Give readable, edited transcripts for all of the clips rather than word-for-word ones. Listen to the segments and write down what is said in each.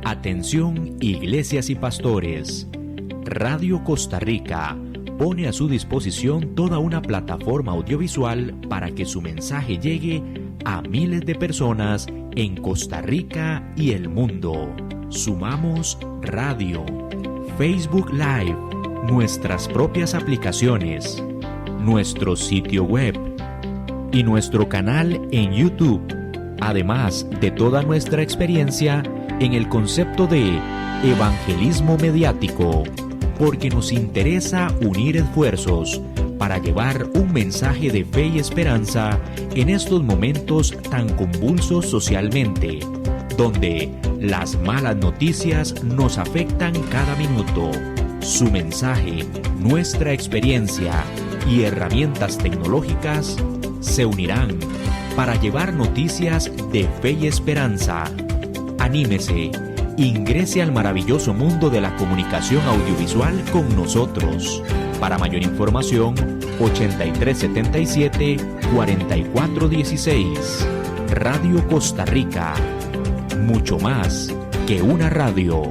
Atención, iglesias y pastores. Radio Costa Rica pone a su disposición toda una plataforma audiovisual para que su mensaje llegue a miles de personas en Costa Rica y el mundo. Sumamos radio, Facebook Live, nuestras propias aplicaciones, nuestro sitio web y nuestro canal en YouTube, además de toda nuestra experiencia en el concepto de evangelismo mediático, porque nos interesa unir esfuerzos para llevar un mensaje de fe y esperanza en estos momentos tan convulsos socialmente, donde las malas noticias nos afectan cada minuto. Su mensaje, nuestra experiencia y herramientas tecnológicas se unirán para llevar noticias de fe y esperanza. Anímese, ingrese al maravilloso mundo de la comunicación audiovisual con nosotros. Para mayor información, 8377-4416. Radio Costa Rica. Mucho más que una radio.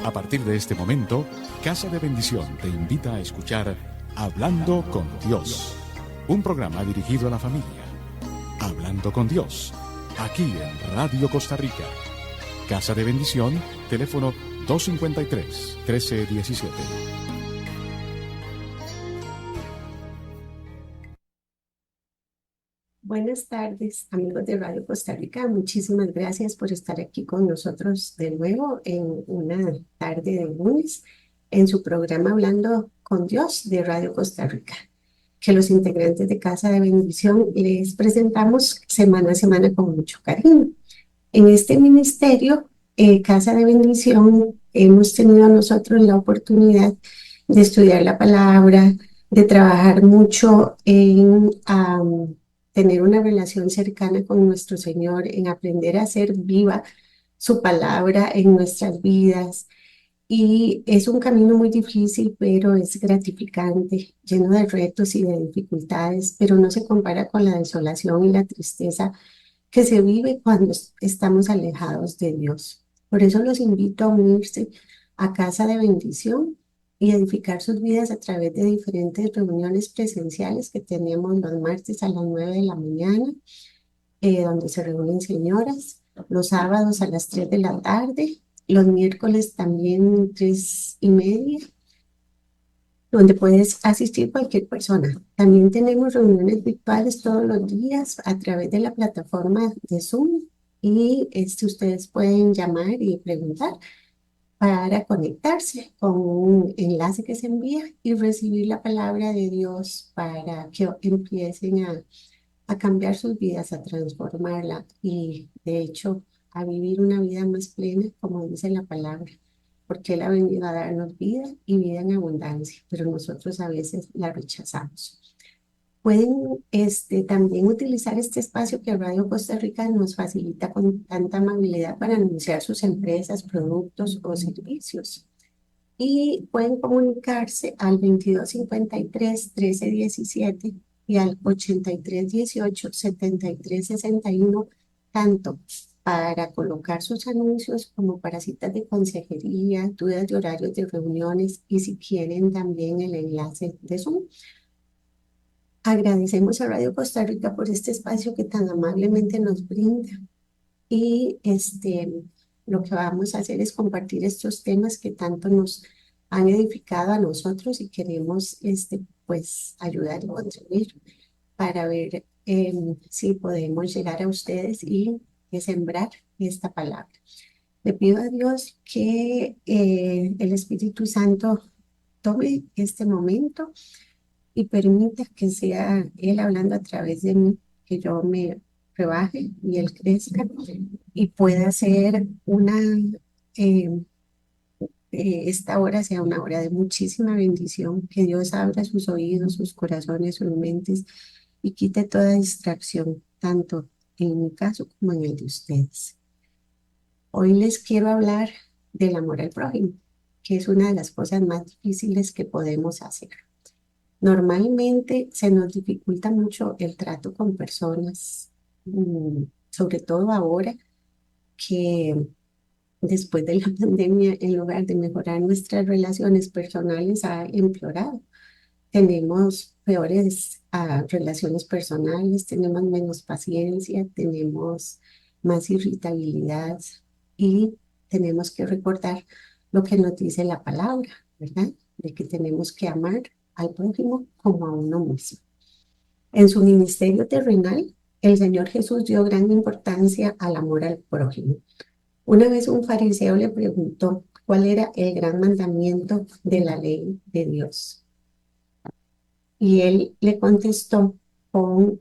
A partir de este momento, Casa de Bendición te invita a escuchar Hablando con Dios, un programa dirigido a la familia. Hablando con Dios, aquí en Radio Costa Rica. Casa de Bendición, teléfono 253-1317. Buenas tardes, amigos de Radio Costa Rica. Muchísimas gracias por estar aquí con nosotros de nuevo en una tarde de lunes en su programa Hablando con Dios de Radio Costa Rica, que los integrantes de Casa de Bendición les presentamos semana a semana con mucho cariño. En este ministerio, Casa de Bendición, hemos tenido nosotros la oportunidad de estudiar la palabra, de trabajar mucho en tener una relación cercana con nuestro Señor, en aprender a hacer viva su palabra en nuestras vidas. Y es un camino muy difícil, pero es gratificante, lleno de retos y de dificultades, pero no se compara con la desolación y la tristeza que se vive cuando estamos alejados de Dios. Por eso los invito a unirse a Casa de Bendición y edificar sus vidas a través de diferentes reuniones presenciales que tenemos los martes a las 9 de la mañana, donde se reúnen señoras, los sábados a las 3 de la tarde, los miércoles también 3:30, donde puedes asistir cualquier persona. También tenemos reuniones virtuales todos los días a través de la plataforma de Zoom y ustedes pueden llamar y preguntar para conectarse con un enlace que se envía y recibir la palabra de Dios para que empiecen a cambiar sus vidas, a transformarla y de hecho a vivir una vida más plena, como dice la palabra, porque Él ha venido a darnos vida y vida en abundancia, pero nosotros a veces la rechazamos. Pueden también utilizar este espacio que Radio Costa Rica nos facilita con tanta amabilidad para anunciar sus empresas, productos o servicios. Y pueden comunicarse al 2253-1317 y al 8318-7361, tanto para colocar sus anuncios como para citas de consejería, dudas de horarios de reuniones y si quieren también el enlace de Zoom. Agradecemos a Radio Costa Rica por este espacio que tan amablemente nos brinda y lo que vamos a hacer es compartir estos temas que tanto nos han edificado a nosotros y queremos pues ayudar y contribuir para ver si podemos llegar a ustedes y sembrar esta palabra. Le pido a Dios que el Espíritu Santo tome este momento y permita que sea Él hablando a través de mí, que yo me rebaje y Él crezca y pueda ser esta hora sea una hora de muchísima bendición, que Dios abra sus oídos, sus corazones, sus mentes y quite toda distracción, tanto en mi caso como en el de ustedes. Hoy les quiero hablar del amor al prójimo, que es una de las cosas más difíciles que podemos hacer. Normalmente se nos dificulta mucho el trato con personas, sobre todo ahora que después de la pandemia, en lugar de mejorar nuestras relaciones personales, ha empeorado. Tenemos peores relaciones personales, tenemos menos paciencia, tenemos más irritabilidad y tenemos que recordar lo que nos dice la palabra, ¿verdad? De que tenemos que amar al prójimo como a uno mismo. En su ministerio terrenal, el Señor Jesús dio gran importancia al amor al prójimo. Una vez un fariseo le preguntó cuál era el gran mandamiento de la ley de Dios. Y él le contestó con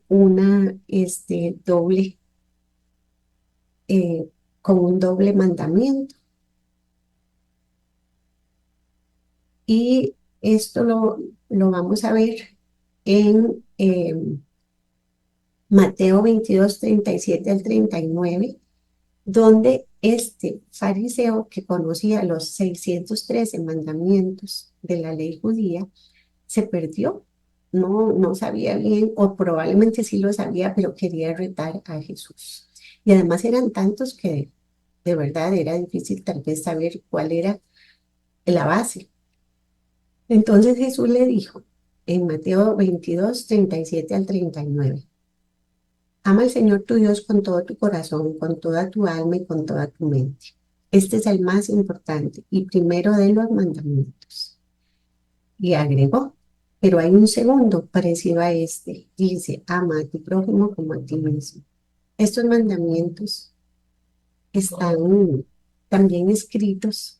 eh, con un doble mandamiento. Y esto lo vamos a ver en Mateo 22, 37 al 39, donde este fariseo que conocía los 613 mandamientos de la ley judía, se perdió. No sabía bien, o probablemente sí lo sabía, pero quería retar a Jesús. Y además eran tantos que de verdad era difícil tal vez saber cuál era la base. Entonces Jesús le dijo en Mateo 22, 37 al 39, ama al Señor tu Dios con todo tu corazón, con toda tu alma y con toda tu mente. Este es el más importante y primero de los mandamientos. Y agregó, pero hay un segundo parecido a este. Dice, ama a tu prójimo como a ti mismo. Estos mandamientos están también escritos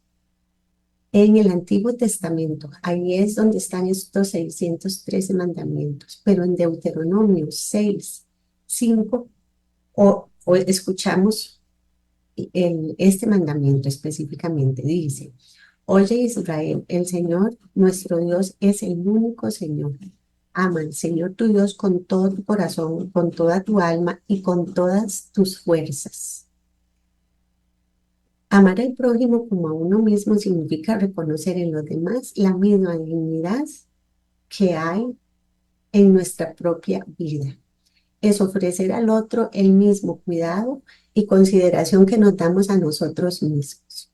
en el Antiguo Testamento. Ahí es donde están estos 613 mandamientos. Pero en Deuteronomio 6, 5, o escuchamos este mandamiento específicamente. Dice, oye Israel, el Señor nuestro Dios es el único Señor. Ama al Señor tu Dios con todo tu corazón, con toda tu alma y con todas tus fuerzas. Amar al prójimo como a uno mismo significa reconocer en los demás la misma dignidad que hay en nuestra propia vida. Es ofrecer al otro el mismo cuidado y consideración que nos damos a nosotros mismos.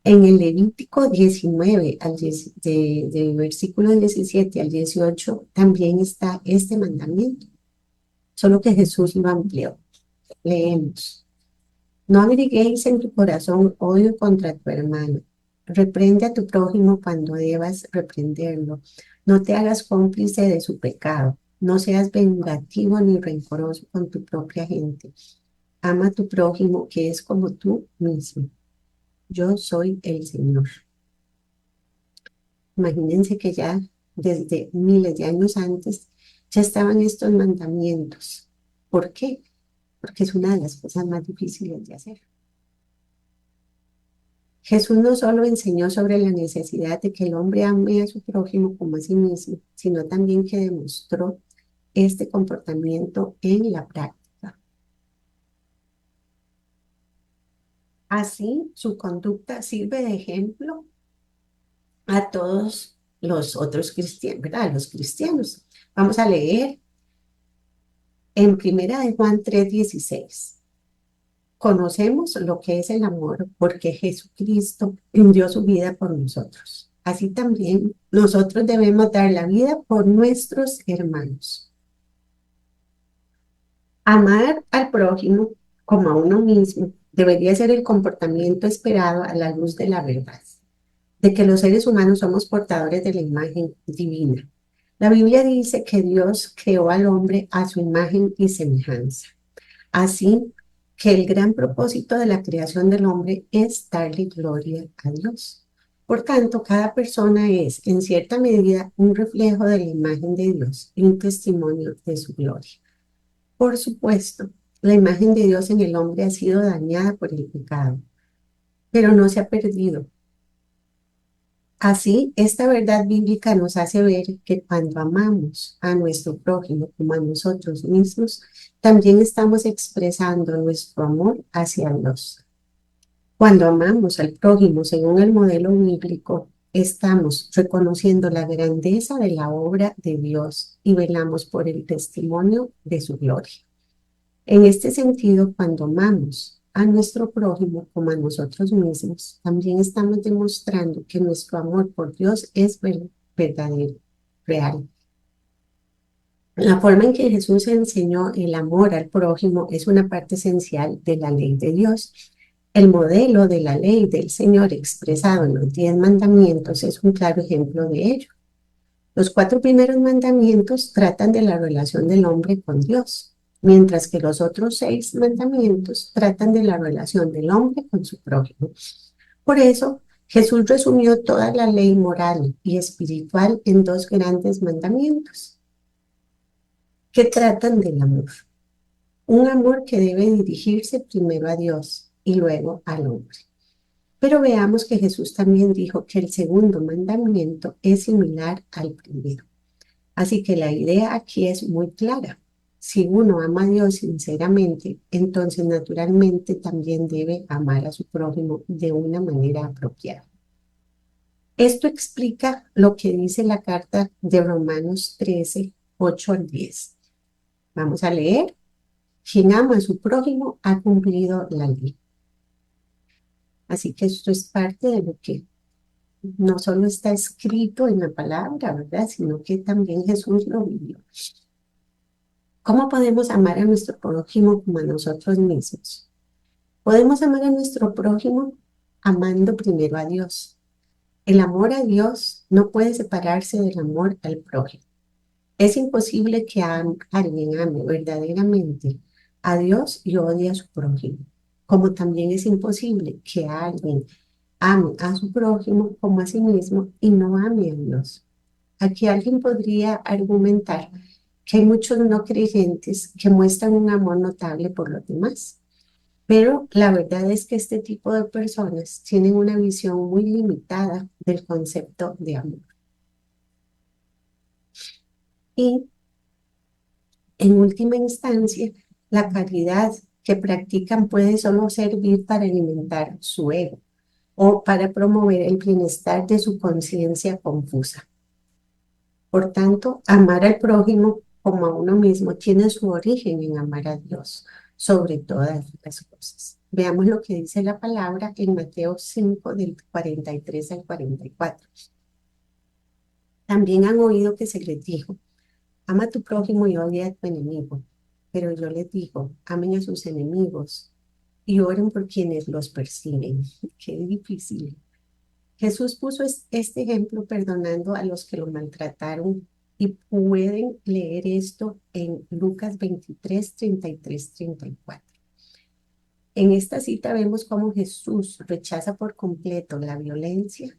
En el Levítico 19, de versículo 17 al 18, también está este mandamiento, solo que Jesús lo amplió. Leemos. No abriguéis en tu corazón odio contra tu hermano. Reprende a tu prójimo cuando debas reprenderlo. No te hagas cómplice de su pecado. No seas vengativo ni rencoroso con tu propia gente. Ama a tu prójimo que es como tú mismo. Yo soy el Señor. Imagínense que ya desde miles de años antes ya estaban estos mandamientos. ¿Por qué? Porque es una de las cosas más difíciles de hacer. Jesús no solo enseñó sobre la necesidad de que el hombre ame a su prójimo como a sí mismo, sino también que demostró este comportamiento en la práctica. Así, su conducta sirve de ejemplo a todos los otros cristianos, ¿verdad? A los cristianos. Vamos a leer en Primera de Juan 3:16. Conocemos lo que es el amor porque Jesucristo dio su vida por nosotros. Así también nosotros debemos dar la vida por nuestros hermanos. Amar al prójimo como a uno mismo debería ser el comportamiento esperado a la luz de la verdad, de que los seres humanos somos portadores de la imagen divina. La Biblia dice que Dios creó al hombre a su imagen y semejanza. Así que el gran propósito de la creación del hombre es darle gloria a Dios. Por tanto, cada persona es, en cierta medida, un reflejo de la imagen de Dios y un testimonio de su gloria. Por supuesto, la imagen de Dios en el hombre ha sido dañada por el pecado, pero no se ha perdido. Así, esta verdad bíblica nos hace ver que cuando amamos a nuestro prójimo como a nosotros mismos, también estamos expresando nuestro amor hacia Dios. Cuando amamos al prójimo según el modelo bíblico, estamos reconociendo la grandeza de la obra de Dios y velamos por el testimonio de su gloria. En este sentido, cuando amamos a nuestro prójimo como a nosotros mismos, también estamos demostrando que nuestro amor por Dios es verdadero, real. La forma en que Jesús enseñó el amor al prójimo es una parte esencial de la ley de Dios. El modelo de la ley del Señor expresado en los 10 mandamientos es un claro ejemplo de ello. Los 4 primeros mandamientos tratan de la relación del hombre con Dios, mientras que los otros 6 mandamientos tratan de la relación del hombre con su prójimo. Por eso, Jesús resumió toda la ley moral y espiritual en 2 grandes mandamientos que tratan del amor. Un amor que debe dirigirse primero a Dios y luego al hombre. Pero veamos que Jesús también dijo que el segundo mandamiento es similar al primero. Así que la idea aquí es muy clara. Si uno ama a Dios sinceramente, entonces naturalmente también debe amar a su prójimo de una manera apropiada. Esto explica lo que dice la carta de Romanos 13, 8 al 10. Vamos a leer. Quien ama a su prójimo ha cumplido la ley. Así que esto es parte de lo que no solo está escrito en la palabra, ¿verdad? Sino que también Jesús lo vivió. ¿Cómo podemos amar a nuestro prójimo como a nosotros mismos? Podemos amar a nuestro prójimo amando primero a Dios. El amor a Dios no puede separarse del amor al prójimo. Es imposible que alguien ame verdaderamente a Dios y odie a su prójimo, como también es imposible que alguien ame a su prójimo como a sí mismo y no ame a Dios. Aquí alguien podría argumentar que hay muchos no creyentes que muestran un amor notable por los demás, pero la verdad es que este tipo de personas tienen una visión muy limitada del concepto de amor. Y en última instancia, la caridad que practican puede solo servir para alimentar su ego o para promover el bienestar de su conciencia confusa. Por tanto, amar al prójimo como a uno mismo tiene su origen en amar a Dios sobre todas las cosas. Veamos lo que dice la palabra en Mateo 5, del 43 al 44. También han oído que se les dijo: ama a tu prójimo y odia a tu enemigo. Pero yo les digo: amen a sus enemigos y oren por quienes los persiguen. Qué difícil. Jesús puso este ejemplo perdonando a los que lo maltrataron, y pueden leer esto en Lucas 23, 33, 34. En esta cita vemos cómo Jesús rechaza por completo la violencia,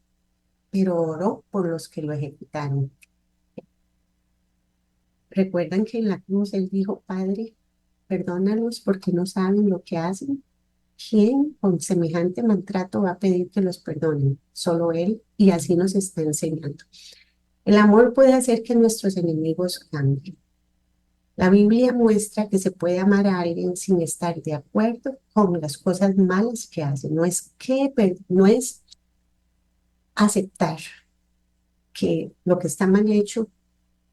pero oró por los que lo ejecutaron. ¿Recuerdan que en la cruz él dijo: Padre, perdónalos porque no saben lo que hacen? ¿Quién con semejante maltrato va a pedir que los perdonen? Solo Él, y así nos está enseñando. El amor puede hacer que nuestros enemigos cambien. La Biblia muestra que se puede amar a alguien sin estar de acuerdo con las cosas malas que hace. No es aceptar que lo que está mal hecho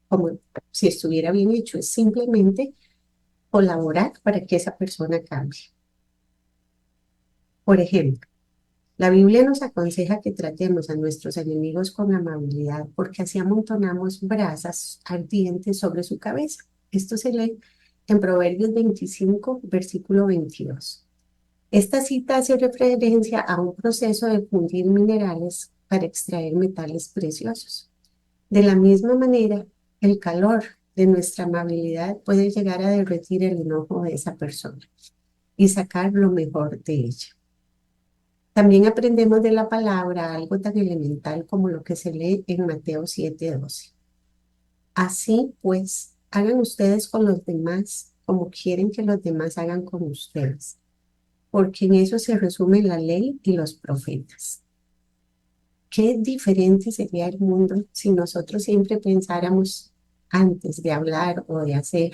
como si estuviera bien hecho, es simplemente colaborar para que esa persona cambie. Por ejemplo, la Biblia nos aconseja que tratemos a nuestros enemigos con amabilidad, porque así amontonamos brasas ardientes sobre su cabeza. Esto se lee en Proverbios 25, versículo 22. Esta cita hace referencia a un proceso de fundir minerales para extraer metales preciosos. De la misma manera, el calor de nuestra amabilidad puede llegar a derretir el enojo de esa persona y sacar lo mejor de ella. También aprendemos de la palabra algo tan elemental como lo que se lee en Mateo 7:12. Así pues, hagan ustedes con los demás como quieren que los demás hagan con ustedes, porque en eso se resume la ley y los profetas. Qué diferente sería el mundo si nosotros siempre pensáramos antes de hablar o de hacer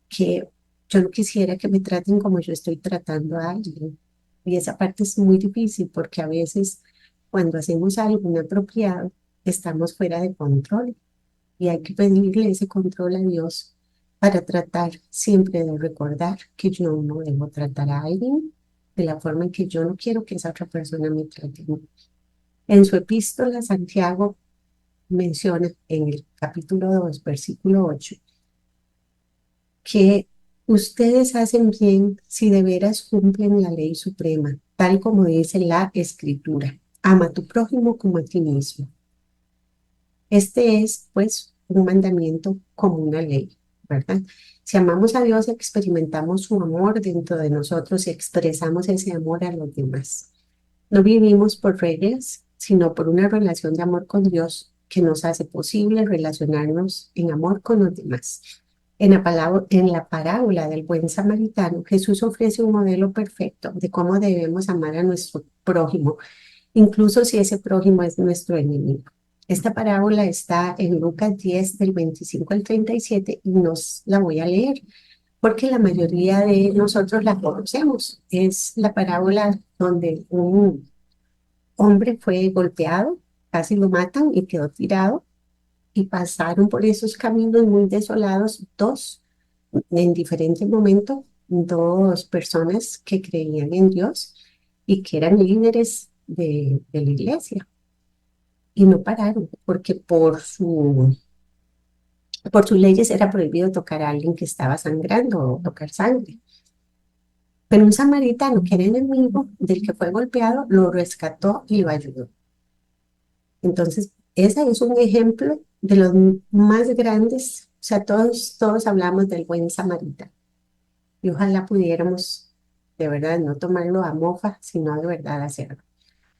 que yo no quisiera que me traten como yo estoy tratando a alguien. Y esa parte es muy difícil porque a veces cuando hacemos algo inapropiado estamos fuera de control y hay que pedirle ese control a Dios para tratar siempre de recordar que yo no debo tratar a alguien de la forma en que yo no quiero que esa otra persona me trate. En su epístola, Santiago menciona en el capítulo 2 versículo 8 que ustedes hacen bien si de veras cumplen la ley suprema, tal como dice la Escritura. Ama a tu prójimo como a ti mismo. Este es, pues, un mandamiento como una ley, ¿verdad? Si amamos a Dios, experimentamos su amor dentro de nosotros y expresamos ese amor a los demás. No vivimos por reglas, sino por una relación de amor con Dios que nos hace posible relacionarnos en amor con los demás. En la parábola del buen samaritano, Jesús ofrece un modelo perfecto de cómo debemos amar a nuestro prójimo, incluso si ese prójimo es nuestro enemigo. Esta parábola está en Lucas 10, del 25 al 37, y nos la voy a leer porque la mayoría de nosotros la conocemos. Es la parábola donde un hombre fue golpeado, casi lo matan y quedó tirado, y pasaron por esos caminos muy desolados en diferentes momentos, dos personas que creían en Dios y que eran líderes de la iglesia. Y no pararon, porque por sus leyes era prohibido tocar a alguien que estaba sangrando o tocar sangre. Pero un samaritano que era enemigo del que fue golpeado lo rescató y lo ayudó. Entonces, ese es un ejemplo de los más grandes. O sea, todos hablamos del buen samaritano. Y ojalá pudiéramos de verdad no tomarlo a mofa, sino de verdad hacerlo.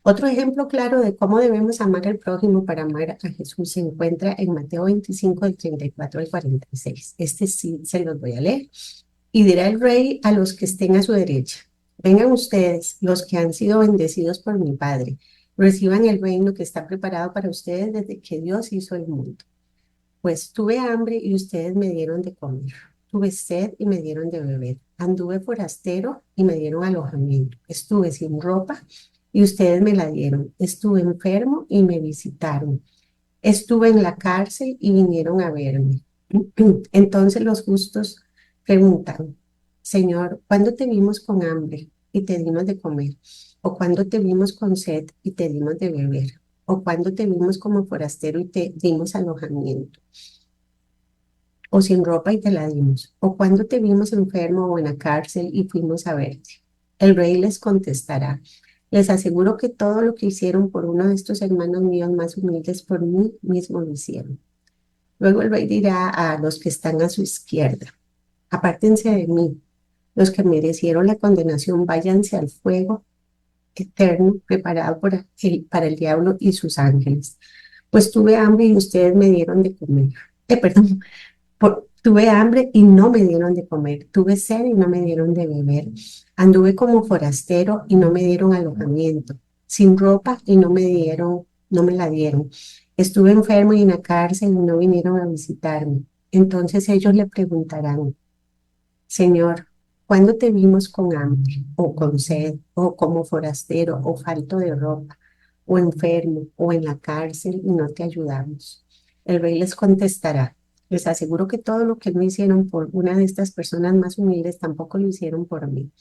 Otro ejemplo claro de cómo debemos amar al prójimo para amar a Jesús se encuentra en Mateo 25, del 34 al 46. Este sí se los voy a leer. Y dirá el rey a los que estén a su derecha: vengan ustedes, los que han sido bendecidos por mi Padre, reciban el reino que está preparado para ustedes desde que Dios hizo el mundo. Pues tuve hambre y ustedes me dieron de comer. Tuve sed y me dieron de beber. Anduve forastero y me dieron alojamiento. Estuve sin ropa y ustedes me la dieron. Estuve enfermo y me visitaron. Estuve en la cárcel y vinieron a verme. Entonces los justos preguntan: Señor, ¿cuándo te vimos con hambre y te dimos de comer? ¿O cuándo te vimos con sed y te dimos de beber? ¿O cuándo te vimos como forastero y te dimos alojamiento? ¿O sin ropa y te la dimos? ¿O cuándo te vimos enfermo o en la cárcel y fuimos a verte? El rey les contestará: les aseguro que todo lo que hicieron por uno de estos hermanos míos más humildes, por mí mismo lo hicieron. Luego el rey dirá a los que están a su izquierda: apártense de mí, los que merecieron la condenación, váyanse al fuego eterno preparado para el diablo y sus ángeles. Pues tuve hambre y ustedes me dieron de comer. Perdón, tuve hambre y no me dieron de comer. Tuve sed y no me dieron de beber. Anduve como forastero y no me dieron alojamiento. Sin ropa y no me la dieron. Estuve enfermo y en la cárcel y no vinieron a visitarme. Entonces ellos le preguntarán: Señor, ¿cuándo te vimos con hambre o con sed o como forastero o falto de ropa o enfermo o en la cárcel y no te ayudamos? El rey les contestará: les aseguro que todo lo que no hicieron por una de estas personas más humildes, tampoco lo hicieron por mí.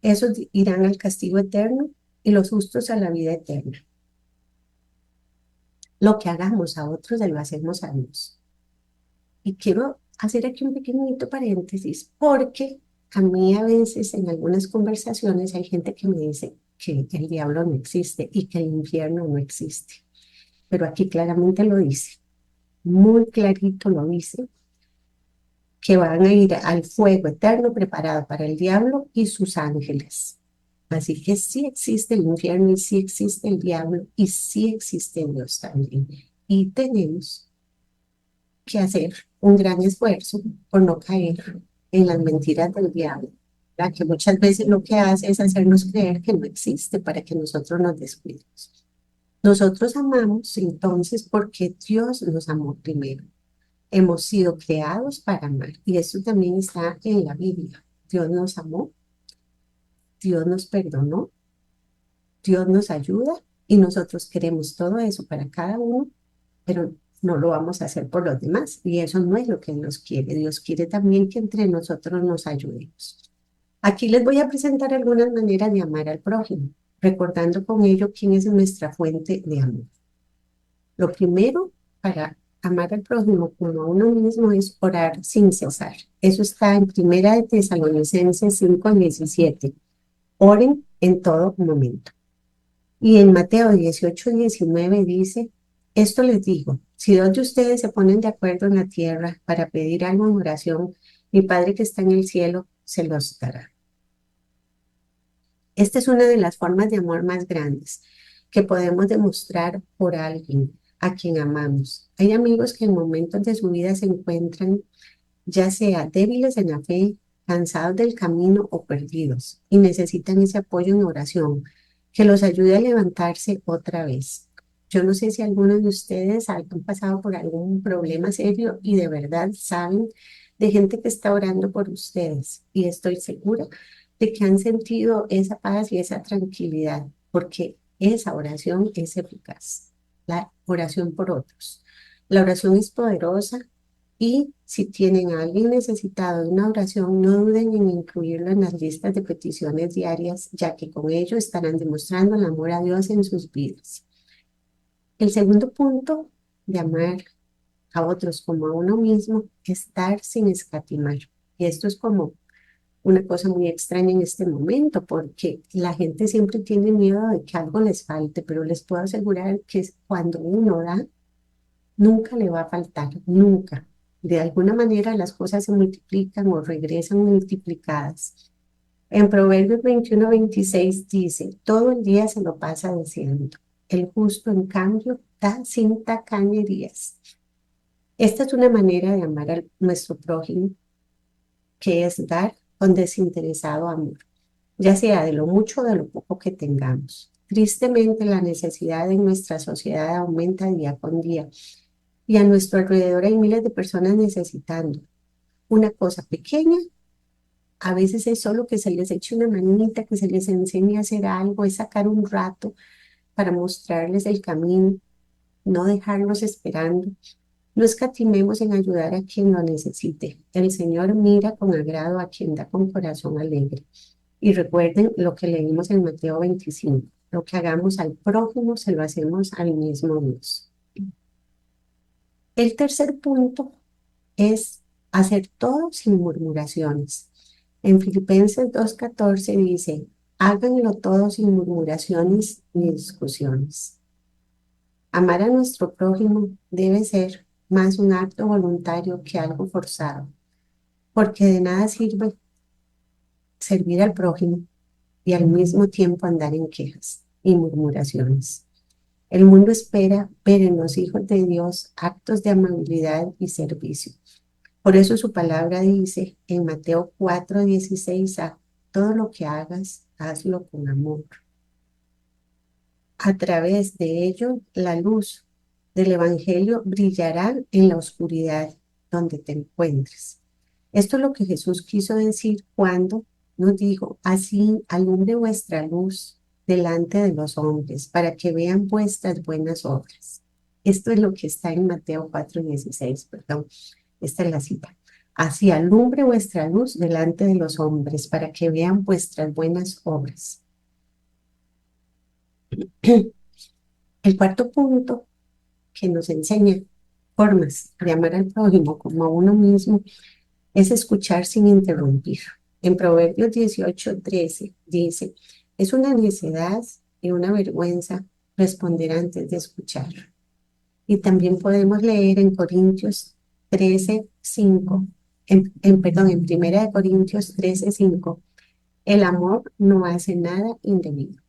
Esos irán al castigo eterno y los justos a la vida eterna. Lo que hagamos a otros, lo hacemos a Dios. Y quiero hacer aquí un pequeñito paréntesis, porque a mí a veces en algunas conversaciones hay gente que me dice que el diablo no existe y que el infierno no existe. Pero aquí claramente lo dice, muy clarito lo dice, que van a ir al fuego eterno preparado para el diablo y sus ángeles. Así que sí existe el infierno y sí existe el diablo y sí existe Dios también. Y tenemos que hacer un gran esfuerzo por no caer en las mentiras del diablo, la que muchas veces lo que hace es hacernos creer que no existe para que nosotros nos descuidemos. Nosotros amamos entonces porque Dios nos amó primero. Hemos sido creados para amar y eso también está en la Biblia. Dios nos amó, Dios nos perdonó, Dios nos ayuda y nosotros queremos todo eso para cada uno, pero no lo vamos a hacer por los demás. Y eso no es lo que Dios quiere. Dios quiere también que entre nosotros nos ayudemos. Aquí les voy a presentar algunas maneras de amar al prójimo, recordando con ello quién es nuestra fuente de amor. Lo primero para amar al prójimo como a uno mismo es orar sin cesar. Eso está en Primera de Tesalonicenses 5:17. Oren en todo momento. Y en Mateo 18:19 dice, esto les digo, si dos de ustedes se ponen de acuerdo en la tierra para pedir algo en oración, mi Padre que está en el cielo se los dará. Esta es una de las formas de amor más grandes que podemos demostrar por alguien a quien amamos. Hay amigos que en momentos de su vida se encuentran ya sea débiles en la fe, cansados del camino o perdidos, y necesitan ese apoyo en oración que los ayude a levantarse otra vez. Yo no sé si algunos de ustedes han pasado por algún problema serio y de verdad saben de gente que está orando por ustedes, y estoy segura de que han sentido esa paz y esa tranquilidad, porque esa oración es eficaz, la oración por otros. La oración es poderosa y si tienen a alguien necesitado de una oración, no duden en incluirlo en las listas de peticiones diarias, ya que con ello estarán demostrando el amor a Dios en sus vidas. El segundo punto de amar a otros como a uno mismo es dar sin escatimar. Y esto es como una cosa muy extraña en este momento, porque la gente siempre tiene miedo de que algo les falte, pero les puedo asegurar que cuando uno da, nunca le va a faltar, nunca. De alguna manera las cosas se multiplican o regresan multiplicadas. En Proverbios 21:26 dice, todo el día se lo pasa deseando. El justo, en cambio, da sin tacañerías. Esta es una manera de amar a nuestro prójimo, que es dar con desinteresado amor, ya sea de lo mucho o de lo poco que tengamos. Tristemente, la necesidad en nuestra sociedad aumenta día con día y a nuestro alrededor hay miles de personas necesitando una cosa pequeña. A veces es solo que se les eche una manita, que se les enseñe a hacer algo, es sacar un rato para mostrarles el camino, no dejarlos esperando. No escatimemos en ayudar a quien lo necesite. El Señor mira con agrado a quien da con corazón alegre. Y recuerden lo que leímos en Mateo 25. Lo que hagamos al prójimo se lo hacemos al mismo Dios. El tercer punto es hacer todo sin murmuraciones. En Filipenses 2:14 dice, háganlo todo sin murmuraciones ni discusiones. Amar a nuestro prójimo debe ser más un acto voluntario que algo forzado, porque de nada sirve servir al prójimo y al mismo tiempo andar en quejas y murmuraciones. El mundo espera ver en los hijos de Dios actos de amabilidad y servicio. Por eso su palabra dice en Mateo 4:16, todo lo que hagas, hazlo con amor. A través de ello, la luz del Evangelio brillará en la oscuridad donde te encuentres. Esto es lo que Jesús quiso decir cuando nos dijo, así alumbre vuestra luz delante de los hombres, para que vean vuestras buenas obras. Esto es lo que está en Mateo 4:16, perdón. Esta es la cita. Así alumbre vuestra luz delante de los hombres, para que vean vuestras buenas obras. El cuarto punto que nos enseña formas de amar al prójimo como a uno mismo es escuchar sin interrumpir. En Proverbios 18:13 dice, es una necedad y una vergüenza responder antes de escuchar. Y también podemos leer en Corintios 13:5, en Primera de Corintios 13:5, el amor no hace nada indebido.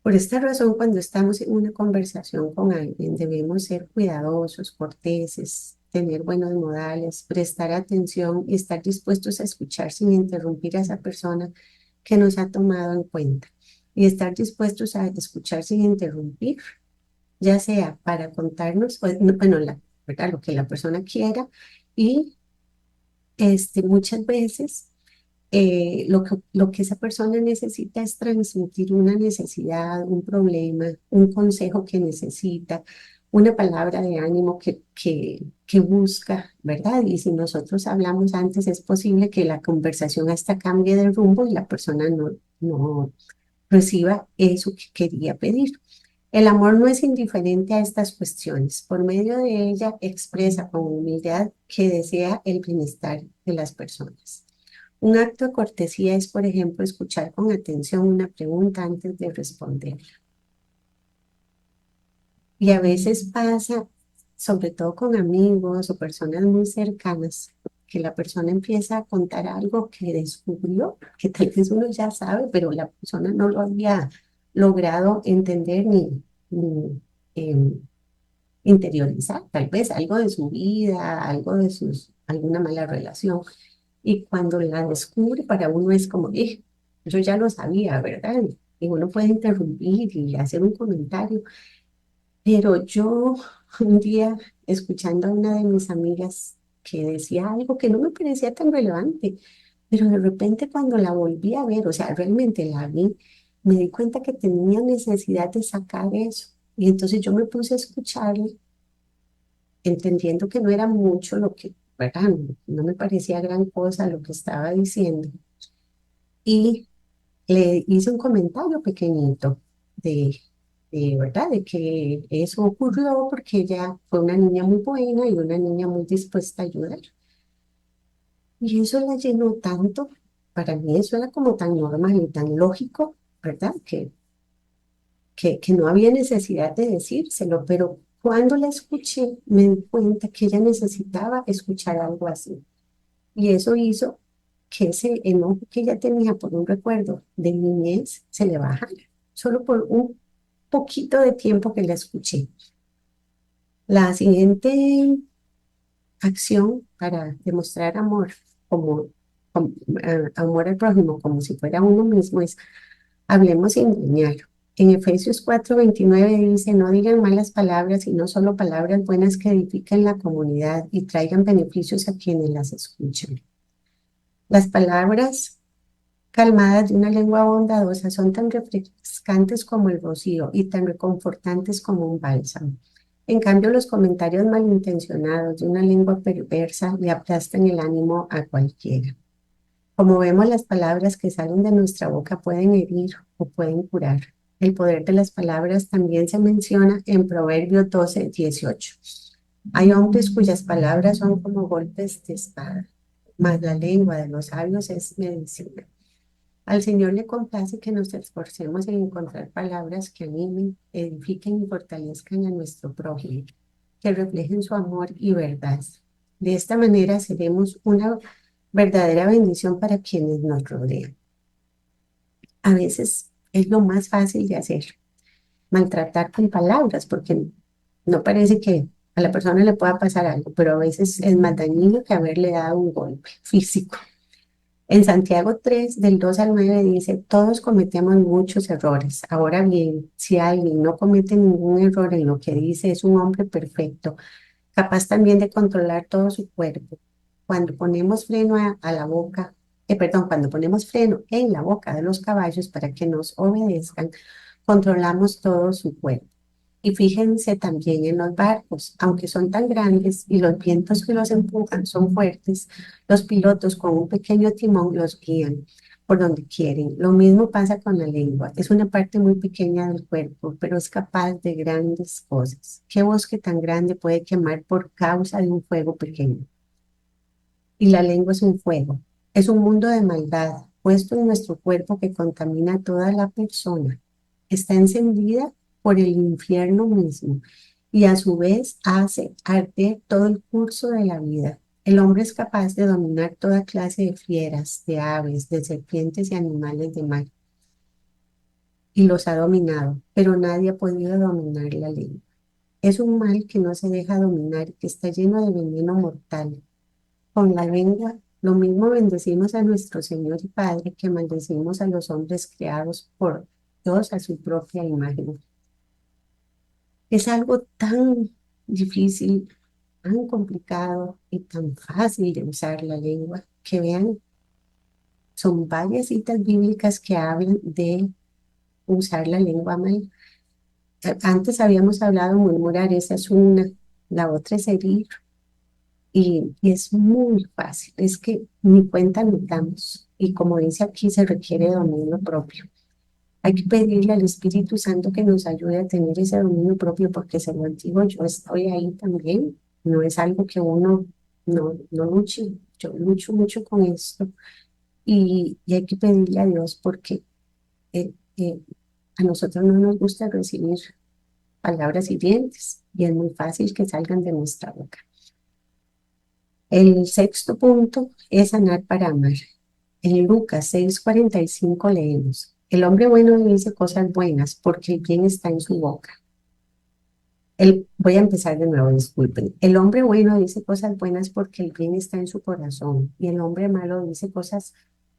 Por esta razón, cuando estamos en una conversación con alguien, debemos ser cuidadosos, corteses, tener buenos modales, prestar atención y estar dispuestos a escuchar sin interrumpir a esa persona que nos ha tomado en cuenta. Y estar dispuestos a escuchar sin interrumpir, ya sea para contarnos, bueno, ¿verdad? Lo que la persona quiera y muchas veces lo que esa persona necesita es transmitir una necesidad, un problema, un consejo que necesita, una palabra de ánimo que busca, ¿verdad? Y si nosotros hablamos antes, es posible que la conversación hasta cambie de rumbo y la persona no reciba eso que quería pedir. El amor no es indiferente a estas cuestiones. Por medio de ella expresa con humildad que desea el bienestar de las personas. Un acto de cortesía es, por ejemplo, escuchar con atención una pregunta antes de responder. Y a veces pasa, sobre todo con amigos o personas muy cercanas, que la persona empieza a contar algo que descubrió, que tal vez uno ya sabe, pero la persona no lo había logrado entender ni interiorizar, tal vez algo de su vida, algo de alguna mala relación. Y cuando la descubre, para uno es como, yo ya lo sabía, ¿verdad? Y uno puede interrumpir y hacer un comentario, pero yo un día, escuchando a una de mis amigas que decía algo que no me parecía tan relevante, pero de repente cuando la volví a ver, o sea, realmente la vi, me di cuenta que tenía necesidad de sacar eso. Y entonces yo me puse a escucharla, entendiendo que no era mucho lo que, ¿verdad? No me parecía gran cosa lo que estaba diciendo. Y le hice un comentario pequeñito de, ¿verdad? De que eso ocurrió porque ella fue una niña muy buena y una niña muy dispuesta a ayudar. Y eso la llenó tanto, para mí eso era como tan normal y tan lógico, ¿verdad? Que no había necesidad de decírselo, pero cuando la escuché me di cuenta que ella necesitaba escuchar algo así. Y eso hizo que ese enojo que ella tenía por un recuerdo de niñez se le bajara, solo por un poquito de tiempo que la escuché. La siguiente acción para demostrar amor, como amor al prójimo, como si fuera uno mismo, es hablemos sin engañar. En Efesios 4:29 dice, no digan malas palabras, sino solo palabras buenas que edifiquen la comunidad y traigan beneficios a quienes las escuchan. Las palabras calmadas de una lengua bondadosa son tan refrescantes como el rocío y tan reconfortantes como un bálsamo. En cambio, los comentarios malintencionados de una lengua perversa le aplastan el ánimo a cualquiera. Como vemos, las palabras que salen de nuestra boca pueden herir o pueden curar. El poder de las palabras también se menciona en Proverbios 12:18. Hay hombres cuyas palabras son como golpes de espada, mas la lengua de los sabios es medicina. Al Señor le complace que nos esforcemos en encontrar palabras que animen, edifiquen y fortalezcan a nuestro prójimo, que reflejen su amor y verdad. De esta manera seremos una verdadera bendición para quienes nos rodean. A veces es lo más fácil de hacer, maltratar con palabras, porque no parece que a la persona le pueda pasar algo, pero a veces es más dañino que haberle dado un golpe físico. En Santiago 3, del 2 al 9 dice, todos cometemos muchos errores. Ahora bien, si alguien no comete ningún error en lo que dice, es un hombre perfecto, capaz también de controlar todo su cuerpo. Cuando ponemos freno a la boca, cuando ponemos freno en la boca de los caballos para que nos obedezcan, controlamos todo su cuerpo. Y fíjense también en los barcos, aunque son tan grandes y los vientos que los empujan son fuertes, los pilotos con un pequeño timón los guían por donde quieren. Lo mismo pasa con la lengua. Es una parte muy pequeña del cuerpo, pero es capaz de grandes cosas. ¿Qué bosque tan grande puede quemar por causa de un fuego pequeño? Y la lengua es un fuego. Es un mundo de maldad puesto en nuestro cuerpo que contamina a toda la persona. Está encendida por el infierno mismo y a su vez hace arder todo el curso de la vida. El hombre es capaz de dominar toda clase de fieras, de aves, de serpientes y animales de mar, y los ha dominado, pero nadie ha podido dominar la lengua. Es un mal que no se deja dominar, que está lleno de veneno mortal. Con la lengua, lo mismo bendecimos a nuestro Señor y Padre que maldecimos a los hombres creados por Dios a su propia imagen. Es algo tan difícil, tan complicado y tan fácil de usar la lengua, que vean, son varias citas bíblicas que hablan de usar la lengua mal. Antes habíamos hablado murmurar, esa es una, la otra es herir. Y es muy fácil, es que ni cuenta nos damos. Y como dice aquí, se requiere dominio propio. Hay que pedirle al Espíritu Santo que nos ayude a tener ese dominio propio, porque se lo digo, yo estoy ahí también. No es algo que uno no luche. Yo lucho mucho con esto y hay que pedirle a Dios porque eh, eh, a nosotros no nos gusta recibir palabras hirientes y es muy fácil que salgan de nuestra boca. El sexto punto es sanar para amar. En Lucas 6:45 leemos, el hombre bueno dice cosas buenas porque el bien está en su boca. Voy a empezar de nuevo, disculpen. El hombre bueno dice cosas buenas porque el bien está en su corazón y el hombre malo dice cosas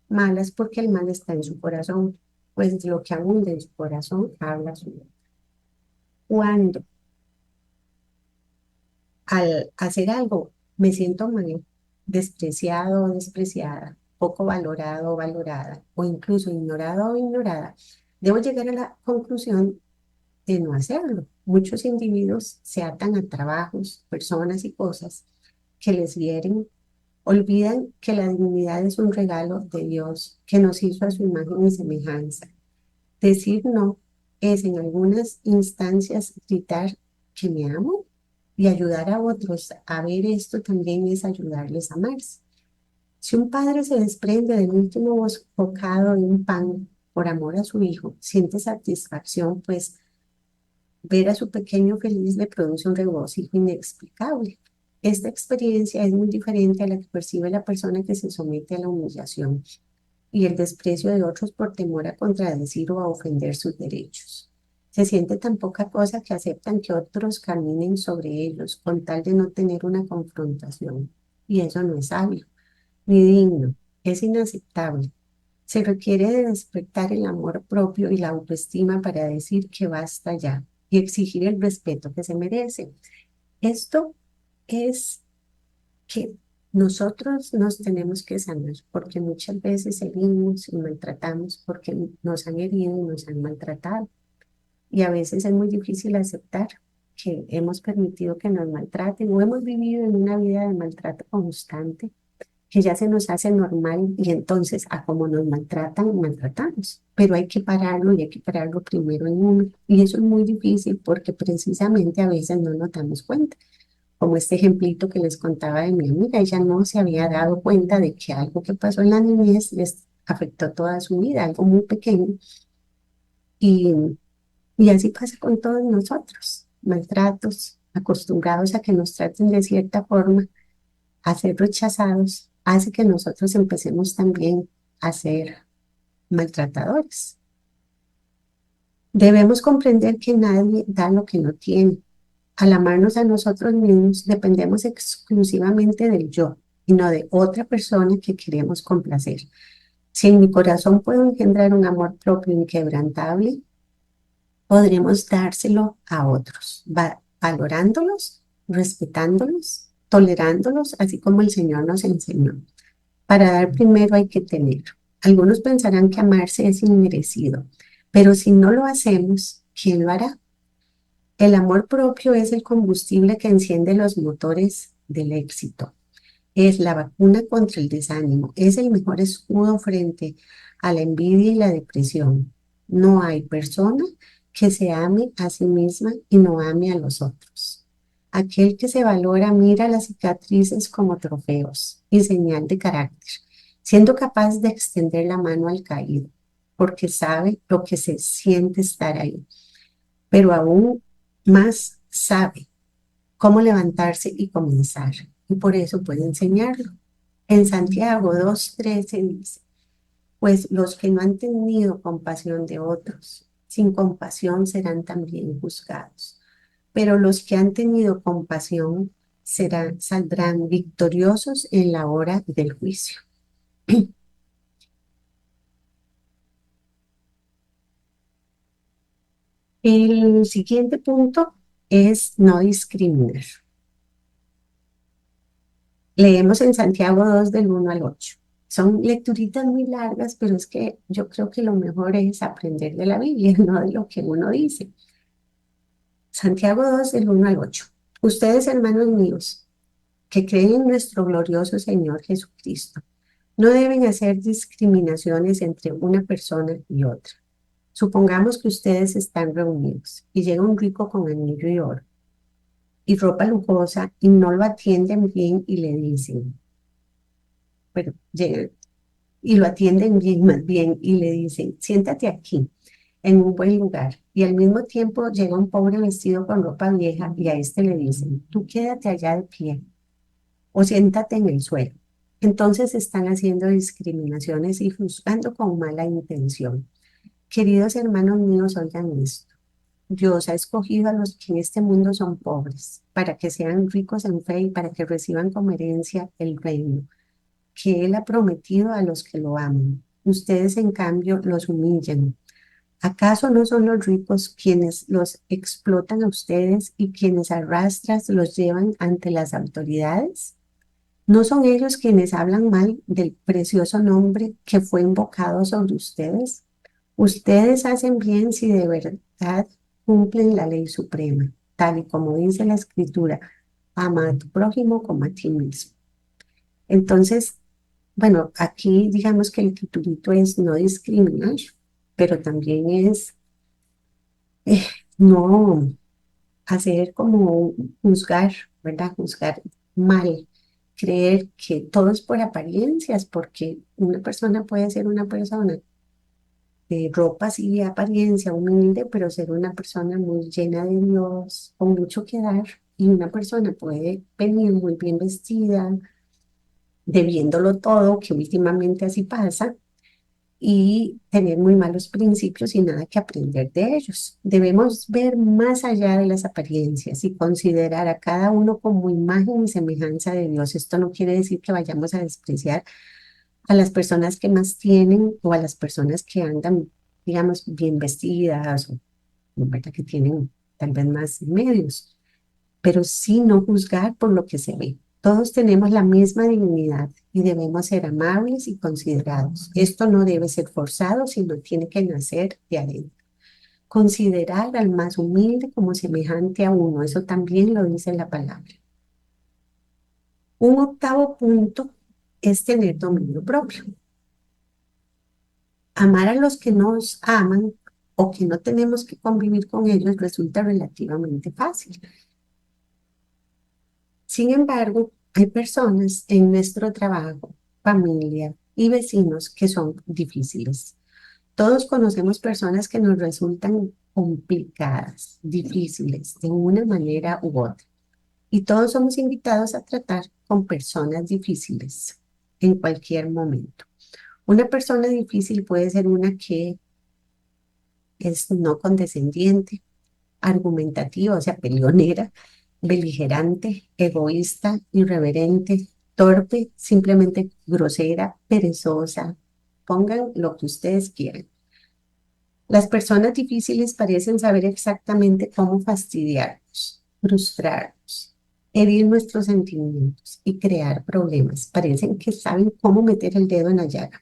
malas porque el mal está en su corazón, pues lo que abunda en su corazón habla su boca. Cuando al hacer algo me siento mal, despreciado o despreciada, poco valorado o valorada, o incluso ignorado o ignorada, debo llegar a la conclusión de no hacerlo. Muchos individuos se atan a trabajos, personas y cosas que les hieren, olvidan que la dignidad es un regalo de Dios que nos hizo a su imagen y semejanza. Decir no es en algunas instancias gritar que me amo y ayudar a otros a ver esto también es ayudarles a amarse. Si un padre se desprende del último bocado de un pan por amor a su hijo, siente satisfacción, pues ver a su pequeño feliz le produce un regocijo inexplicable. Esta experiencia es muy diferente a la que percibe la persona que se somete a la humillación y el desprecio de otros por temor a contradecir o a ofender sus derechos. Se siente tan poca cosa que aceptan que otros caminen sobre ellos con tal de no tener una confrontación. Y eso no es sabio, ni digno, es inaceptable. Se requiere de despertar el amor propio y la autoestima para decir que basta ya y exigir el respeto que se merece. Esto es que nosotros nos tenemos que sanar, porque muchas veces herimos y maltratamos porque nos han herido y nos han maltratado. Y a veces es muy difícil aceptar que hemos permitido que nos maltraten o hemos vivido en una vida de maltrato constante que ya se nos hace normal y entonces a como nos maltratan, maltratamos. Pero hay que pararlo y hay que pararlo primero en uno. Y eso es muy difícil porque precisamente a veces no nos damos cuenta como este ejemplito que les contaba de mi amiga, ella no se había dado cuenta de que algo que pasó en la niñez les afectó toda su vida, algo muy pequeño. Y, y así pasa con todos nosotros, maltratos, acostumbrados a que nos traten de cierta forma, a ser rechazados, hace que nosotros empecemos también a ser maltratadores. Debemos comprender que nadie da lo que no tiene. Al amarnos a nosotros mismos, dependemos exclusivamente del yo y no de otra persona que queremos complacer. Si en mi corazón puedo engendrar un amor propio inquebrantable, podremos dárselo a otros, valorándolos, respetándolos, tolerándolos, así como el Señor nos enseñó. Para dar primero hay que tener. Algunos pensarán que amarse es inmerecido, pero si no lo hacemos, ¿quién lo hará? El amor propio es el combustible que enciende los motores del éxito. Es la vacuna contra el desánimo. Es el mejor escudo frente a la envidia y la depresión. No hay persona que se ame a sí misma y no ame a los otros. Aquel que se valora mira las cicatrices como trofeos y señal de carácter, siendo capaz de extender la mano al caído, porque sabe lo que se siente estar ahí, pero aún más sabe cómo levantarse y comenzar, y por eso puede enseñarlo. En Santiago 2:13 dice, pues los que no han tenido compasión de otros, sin compasión serán también juzgados, pero los que han tenido compasión saldrán victoriosos en la hora del juicio. El siguiente punto es no discriminar. Leemos en Santiago 2 del 1 al 8. Son lecturitas muy largas, pero es que yo creo que lo mejor es aprender de la Biblia, no de lo que uno dice. Santiago 2, del 1 al 8. Ustedes, hermanos míos, que creen en nuestro glorioso Señor Jesucristo, no deben hacer discriminaciones entre una persona y otra. Supongamos que ustedes están reunidos y llega un rico con anillo y oro y ropa lujosa y no lo atienden bien y le dicen, pero llegan y lo atienden bien, más bien, y le dicen, siéntate aquí, en un buen lugar. Y al mismo tiempo llega un pobre vestido con ropa vieja y a este le dicen, tú quédate allá de pie o siéntate en el suelo. Entonces están haciendo discriminaciones y juzgando con mala intención. Queridos hermanos míos, oigan esto. Dios ha escogido a los que en este mundo son pobres, para que sean ricos en fe y para que reciban como herencia el reino que Él ha prometido a los que lo aman. Ustedes, en cambio, los humillan. ¿Acaso no son los ricos quienes los explotan a ustedes y quienes a rastras los llevan ante las autoridades? ¿No son ellos quienes hablan mal del precioso nombre que fue invocado sobre ustedes? Ustedes hacen bien si de verdad cumplen la ley suprema, tal y como dice la Escritura, ama a tu prójimo como a ti mismo. Entonces, bueno, aquí digamos que el titulito es no discriminar, pero también es eh, no hacer como juzgar, ¿verdad? Juzgar mal, creer que todo es por apariencias, porque una persona puede ser una persona de ropa y apariencia humilde, pero ser una persona muy llena de Dios, con mucho que dar, y una persona puede venir muy bien vestida, debiéndolo todo, que últimamente así pasa, y tener muy malos principios y nada que aprender de ellos. Debemos ver más allá de las apariencias y considerar a cada uno como imagen y semejanza de Dios. Esto no quiere decir que vayamos a despreciar a las personas que más tienen o a las personas que andan, digamos, bien vestidas o ¿verdad? Que tienen tal vez más medios, pero sí no juzgar por lo que se ve. Todos tenemos la misma dignidad y debemos ser amables y considerados. Esto no debe ser forzado, sino tiene que nacer de adentro. Considerar al más humilde como semejante a uno, eso también lo dice la palabra. Un octavo punto es tener dominio propio. Amar a los que nos aman o que no tenemos que convivir con ellos resulta relativamente fácil. Sin embargo, hay personas en nuestro trabajo, familia y vecinos que son difíciles. Todos conocemos personas que nos resultan complicadas, difíciles, de una manera u otra. Y todos somos invitados a tratar con personas difíciles en cualquier momento. Una persona difícil puede ser una que es no condescendiente, argumentativa, o sea, peleonera, beligerante, egoísta, irreverente, torpe, simplemente grosera, perezosa. Pongan lo que ustedes quieran. Las personas difíciles parecen saber exactamente cómo fastidiarnos, frustrarnos, herir nuestros sentimientos y crear problemas. Parecen que saben cómo meter el dedo en la llaga.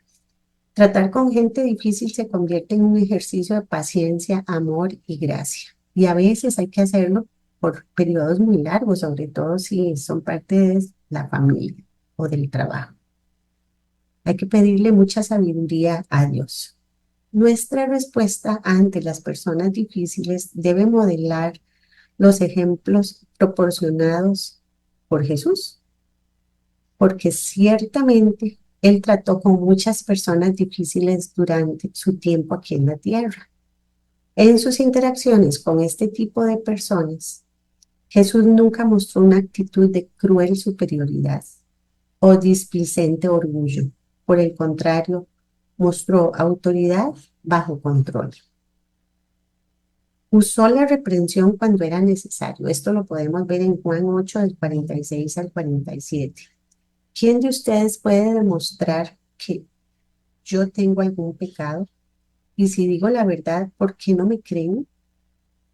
Tratar con gente difícil se convierte en un ejercicio de paciencia, amor y gracia. Y a veces hay que hacerlo por periodos muy largos, sobre todo si son parte de la familia o del trabajo. Hay que pedirle mucha sabiduría a Dios. Nuestra respuesta ante las personas difíciles debe modelar los ejemplos proporcionados por Jesús, porque ciertamente Él trató con muchas personas difíciles durante su tiempo aquí en la tierra. En sus interacciones con este tipo de personas, Jesús nunca mostró una actitud de cruel superioridad o displicente orgullo. Por el contrario, mostró autoridad bajo control. Usó la reprensión cuando era necesario. Esto lo podemos ver en Juan 8, del 46 al 47. ¿Quién de ustedes puede demostrar que yo tengo algún pecado? Y si digo la verdad, ¿por qué no me creen?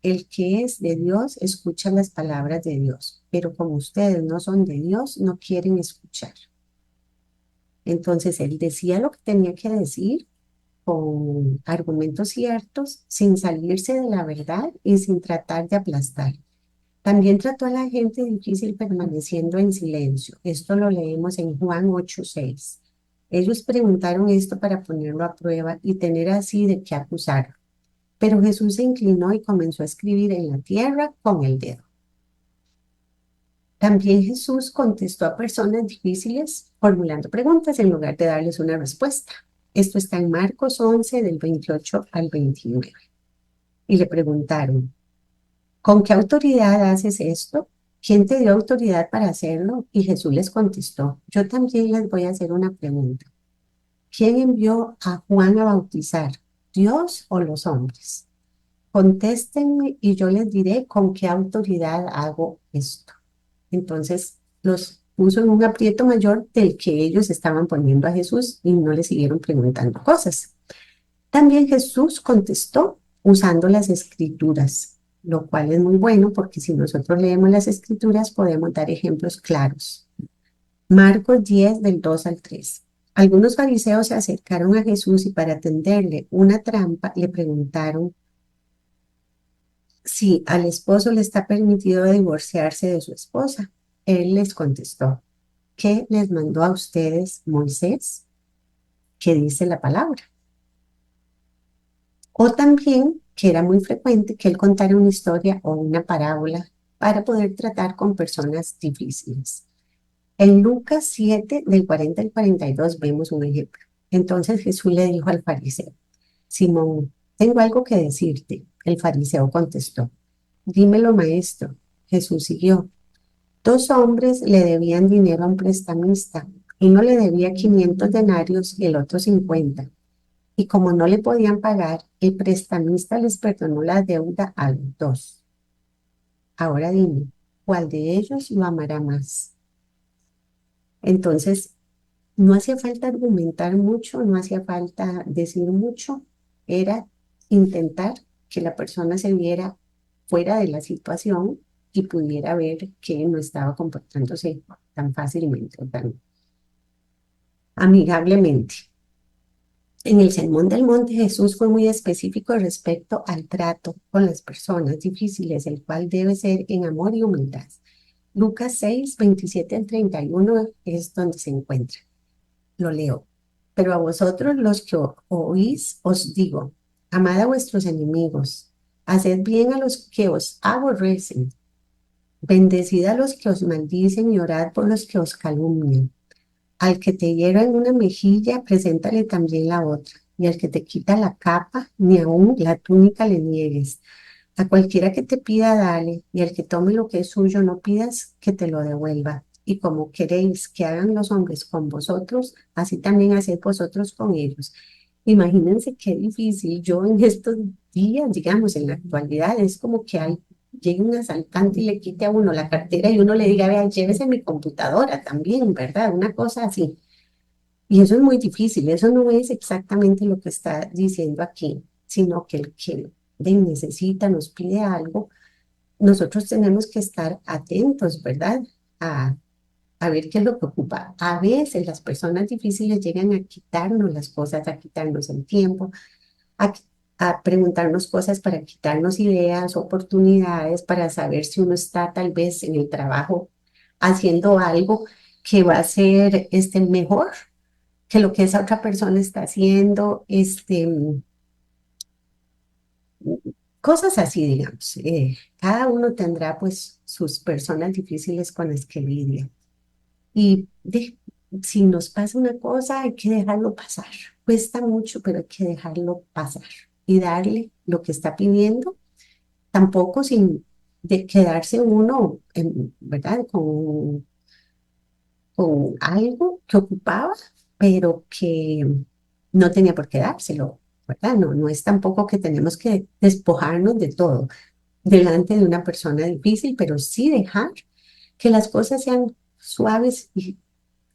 El que es de Dios escucha las palabras de Dios, pero como ustedes no son de Dios, no quieren escuchar. Entonces él decía lo que tenía que decir, con argumentos ciertos, sin salirse de la verdad y sin tratar de aplastar. También trató a la gente difícil permaneciendo en silencio. Esto lo leemos en Juan 8:6. Ellos preguntaron esto para ponerlo a prueba y tener así de qué acusar. Pero Jesús se inclinó y comenzó a escribir en la tierra con el dedo. También Jesús contestó a personas difíciles formulando preguntas en lugar de darles una respuesta. Esto está en Marcos 11, del 28 al 29. Y le preguntaron, ¿con qué autoridad haces esto? ¿Quién te dio autoridad para hacerlo? Y Jesús les contestó, yo también les voy a hacer una pregunta. ¿Quién envió a Juan a bautizar? ¿Dios o los hombres? Contéstenme y yo les diré con qué autoridad hago esto. Entonces los puso en un aprieto mayor del que ellos estaban poniendo a Jesús y no le siguieron preguntando cosas. También Jesús contestó usando las escrituras, lo cual es muy bueno porque si nosotros leemos las escrituras podemos dar ejemplos claros. Marcos 10 del 2 al 3. Algunos fariseos se acercaron a Jesús y para tenderle una trampa le preguntaron si al esposo le está permitido divorciarse de su esposa. Él les contestó, ¿qué les mandó a ustedes Moisés? ¿Qué dice la palabra? O también, que era muy frecuente, que él contara una historia o una parábola para poder tratar con personas difíciles. En Lucas 7, del 40 al 42, vemos un ejemplo. Entonces Jesús le dijo al fariseo, Simón, tengo algo que decirte. El fariseo contestó, dímelo, maestro. Jesús siguió. 2 hombres le debían dinero a un prestamista. Uno le debía 500 denarios y el otro 50. Y como no le podían pagar, el prestamista les perdonó la deuda a los dos. Ahora dime, ¿cuál de ellos lo amará más? Entonces, no hacía falta argumentar mucho, no hacía falta decir mucho, era intentar que la persona se viera fuera de la situación y pudiera ver que no estaba comportándose tan fácilmente o tan amigablemente. En el Sermón del Monte, Jesús fue muy específico respecto al trato con las personas difíciles, el cual debe ser en amor y humildad. Lucas 6, 27 al 31 es donde se encuentra. Lo leo. Pero a vosotros los que oís os digo, amad a vuestros enemigos, haced bien a los que os aborrecen, bendecid a los que os maldicen y orad por los que os calumnian. Al que te hiera en una mejilla, preséntale también la otra. Y al que te quita la capa, ni aun la túnica le niegues. A cualquiera que te pida, dale, y al que tome lo que es suyo, no pidas que te lo devuelva. Y como queréis que hagan los hombres con vosotros, así también haced vosotros con ellos. Imagínense qué difícil. Yo en estos días, digamos, en la actualidad, es como que llegue un asaltante y le quite a uno la cartera y uno le diga, vea, llévese mi computadora también, ¿verdad? Una cosa así. Y eso es muy difícil, eso no es exactamente lo que está diciendo aquí, sino que el que necesita, nos pide algo, nosotros tenemos que estar atentos, ¿verdad? A, a ver qué es lo que ocupa. A veces las personas difíciles llegan a quitarnos las cosas, a quitarnos el tiempo, a, a preguntarnos cosas para quitarnos ideas, oportunidades, para saber si uno está tal vez en el trabajo haciendo algo que va a ser mejor que lo que esa otra persona está haciendo, cosas así, digamos. Cada uno tendrá pues sus personas difíciles con las que lidia. Y si nos pasa una cosa, hay que dejarlo pasar. Cuesta mucho, pero hay que dejarlo pasar y darle lo que está pidiendo, tampoco sin de quedarse uno, ¿verdad? Con algo que ocupaba, pero que no tenía por qué dárselo, ¿verdad? No, no es tampoco que tenemos que despojarnos de todo delante de una persona difícil, pero sí dejar que las cosas sean suaves y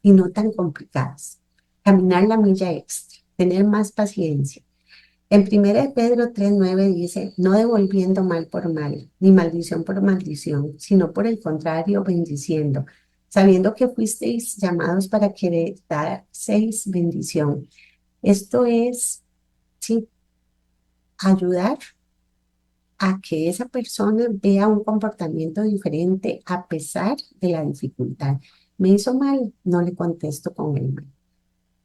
no tan complicadas. Caminar la milla extra, tener más paciencia. En 1 Pedro 3:9 dice, no devolviendo mal por mal, ni maldición por maldición, sino por el contrario, bendiciendo, sabiendo que fuisteis llamados para que daseis bendición. Esto es ¿sí? Ayudar a que esa persona vea un comportamiento diferente a pesar de la dificultad. Me hizo mal, no le contesto con el mal.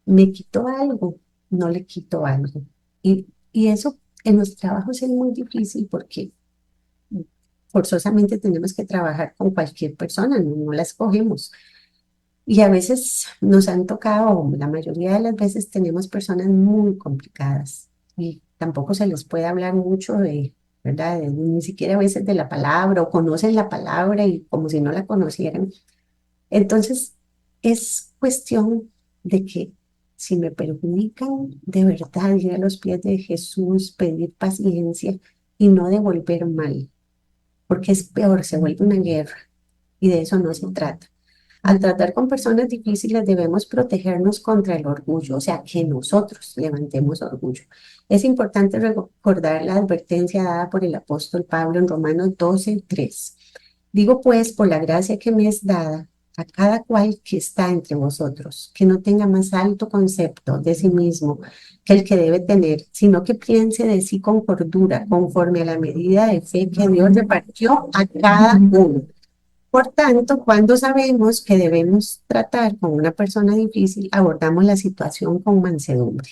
Me quitó algo, no le quito algo. Y eso en los trabajos es muy difícil porque forzosamente tenemos que trabajar con cualquier persona, no la escogemos. Y a veces nos han tocado, la mayoría de las veces tenemos personas muy complicadas y tampoco se les puede hablar mucho de, ¿verdad? Ni siquiera a veces de la palabra o conocen la palabra y como si no la conocieran. Entonces, es cuestión de que si me perjudican, de verdad ir a los pies de Jesús, pedir paciencia y no devolver mal, porque es peor, se vuelve una guerra y de eso no se trata. Al tratar con personas difíciles debemos protegernos contra el orgullo, o sea, que nosotros levantemos orgullo. Es importante recordar la advertencia dada por el apóstol Pablo en Romanos 12:3. Digo pues, por la gracia que me es dada, a cada cual que está entre vosotros, que no tenga más alto concepto de sí mismo que el que debe tener, sino que piense de sí con cordura, conforme a la medida de fe que Dios repartió a cada uno. Por tanto, cuando sabemos que debemos tratar con una persona difícil, abordamos la situación con mansedumbre.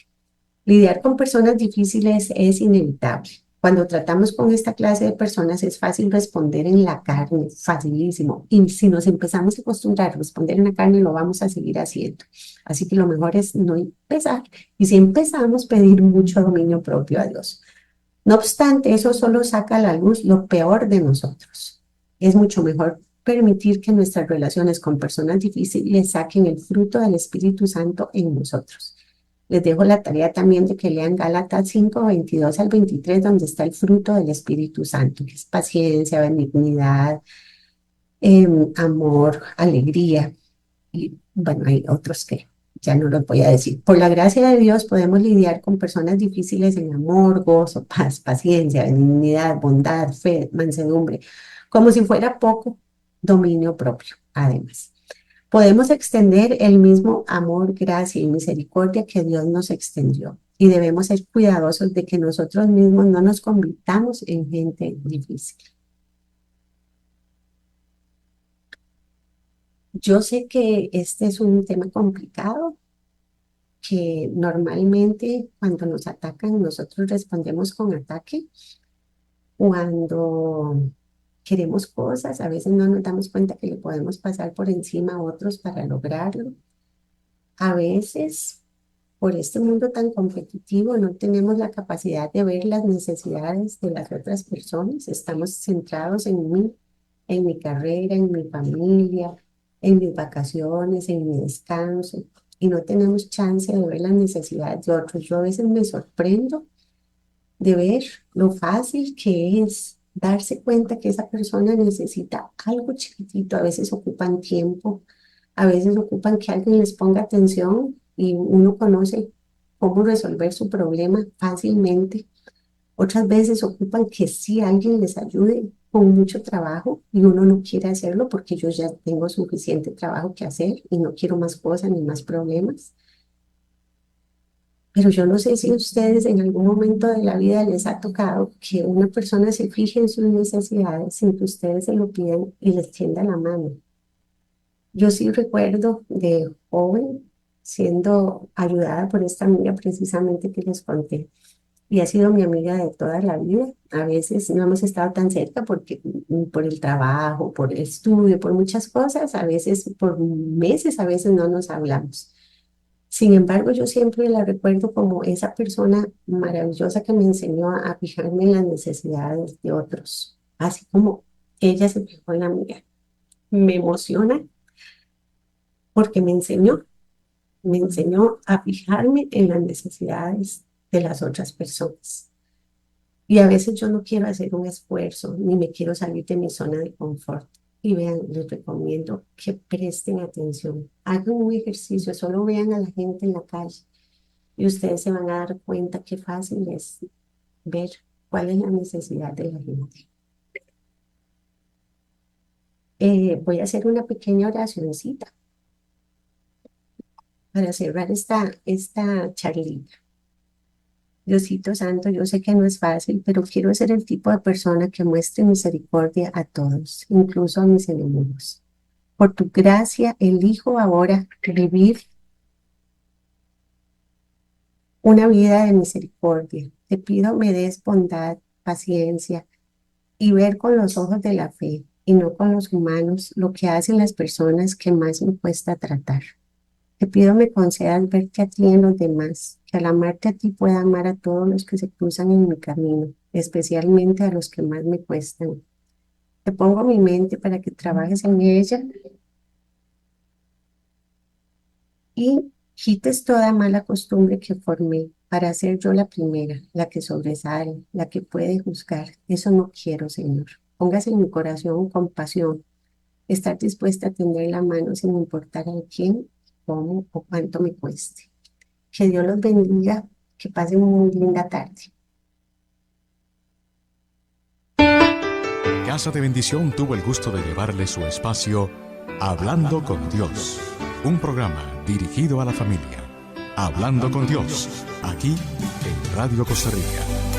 Lidiar con personas difíciles es inevitable. Cuando tratamos con esta clase de personas es fácil responder en la carne, facilísimo. Y si nos empezamos a acostumbrar a responder en la carne, lo vamos a seguir haciendo. Así que lo mejor es no empezar. Y si empezamos, pedir mucho dominio propio a Dios. No obstante, eso solo saca a la luz lo peor de nosotros. Es mucho mejor permitir que nuestras relaciones con personas difíciles saquen el fruto del Espíritu Santo en nosotros. Les dejo la tarea también de que lean Gálatas 5:22 al 23, donde está el fruto del Espíritu Santo, que es paciencia, benignidad, amor, alegría. Y bueno, hay otros que ya no los voy a decir. Por la gracia de Dios podemos lidiar con personas difíciles en amor, gozo, paz, paciencia, benignidad, bondad, fe, mansedumbre, como si fuera poco, dominio propio, además. Podemos extender el mismo amor, gracia y misericordia que Dios nos extendió. Y debemos ser cuidadosos de que nosotros mismos no nos convirtamos en gente difícil. Yo sé que este es un tema complicado, que normalmente cuando nos atacan nosotros respondemos con ataque. Cuando queremos cosas, a veces no nos damos cuenta que le podemos pasar por encima a otros para lograrlo. A veces, por este mundo tan competitivo, no tenemos la capacidad de ver las necesidades de las otras personas. Estamos centrados mí, en mi carrera, en mi familia, en mis vacaciones, en mi descanso, y no tenemos chance de ver las necesidades de otros. Yo a veces me sorprendo de ver lo fácil que es darse cuenta que esa persona necesita algo chiquitito. A veces ocupan tiempo, a veces ocupan que alguien les ponga atención y uno conoce cómo resolver su problema fácilmente. Otras veces ocupan que sí alguien les ayude con mucho trabajo y uno no quiere hacerlo porque yo ya tengo suficiente trabajo que hacer y no quiero más cosas ni más problemas. Pero yo no sé si a ustedes en algún momento de la vida les ha tocado que una persona se fije en sus necesidades sin que ustedes se lo pidan y les tienda la mano. Yo sí recuerdo de joven siendo ayudada por esta amiga precisamente que les conté y ha sido mi amiga de toda la vida. A veces no hemos estado tan cerca porque por el trabajo, por el estudio, por muchas cosas, a veces por meses, a veces no nos hablamos. Sin embargo, yo siempre la recuerdo como esa persona maravillosa que me enseñó a fijarme en las necesidades de otros, así como ella se fijó en la mía. Me emociona porque me enseñó a fijarme en las necesidades de las otras personas. Y a veces yo no quiero hacer un esfuerzo, ni me quiero salir de mi zona de confort. Y vean, les recomiendo que presten atención, hagan un ejercicio, solo vean a la gente en la calle y ustedes se van a dar cuenta qué fácil es ver cuál es la necesidad de la gente. Voy a hacer una pequeña oracioncita para cerrar esta charlita. Diosito Santo, yo sé que no es fácil, pero quiero ser el tipo de persona que muestre misericordia a todos, incluso a mis enemigos. Por tu gracia, elijo ahora vivir una vida de misericordia. Te pido me des bondad, paciencia y ver con los ojos de la fe y no con los humanos lo que hacen las personas que más me cuesta tratar. Te pido me concedas verte a ti en los demás, que al amarte a ti pueda amar a todos los que se cruzan en mi camino, especialmente a los que más me cuestan. Te pongo mi mente para que trabajes en ella y quites toda mala costumbre que formé para ser yo la primera, la que sobresale, la que puede juzgar. Eso no quiero, Señor. Póngase en mi corazón compasión, estar dispuesta a tender la mano sin importar a quién, cómo o cuánto me cueste. Que Dios los bendiga, que pasen una muy linda tarde. Casa de Bendición tuvo el gusto de llevarle su espacio Hablando con Dios, un programa dirigido a la familia. Hablando con Dios, aquí en Radio Costa Rica.